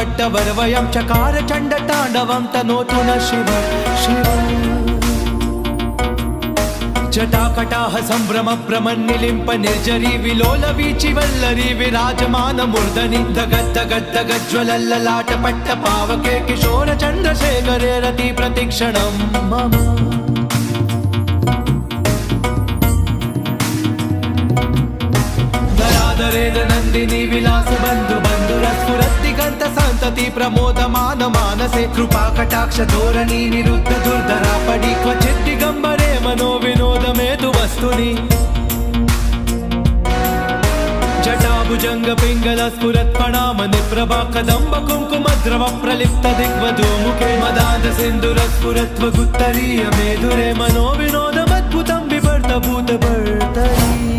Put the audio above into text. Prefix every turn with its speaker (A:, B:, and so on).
A: वरवयं चकार चण्डताण्डवं तनोतु न शिव शिव जटाकटाह सम्भ्रम भ्रमन्निलिम्प निर्जरी विलोल वीचि वल्लरी विराजमान मूर्धनि दगद्दगद्दगज्ज्वलल्ललाट पट्ट पावके किशोर चन्द्रशेखरे रति प्रतिक्षणं मम दरादरेद नन्दिनी विलास बन्धु बन्धुरस्फुरद्दिगन्त सन्तति प्रमोदमान मानसे कृपा कटाक्ष धोरणी निरुद्ध दुर्धरा पडि क्वचित् दिगम्बरे मनो विनोदमेतु वस्तुनि जटाभुजंग पिंगल स्फुरत् प्रणाम निप्रभा कदम्ब कुंकुम द्रव प्रलिप्त दिग्वधू मुखे मदान्ध सिंधुर स्फुरत्व गुत्तरीय मेधुरे मनो विनोदमद्भुतं बिभर्त भूत भर्तरी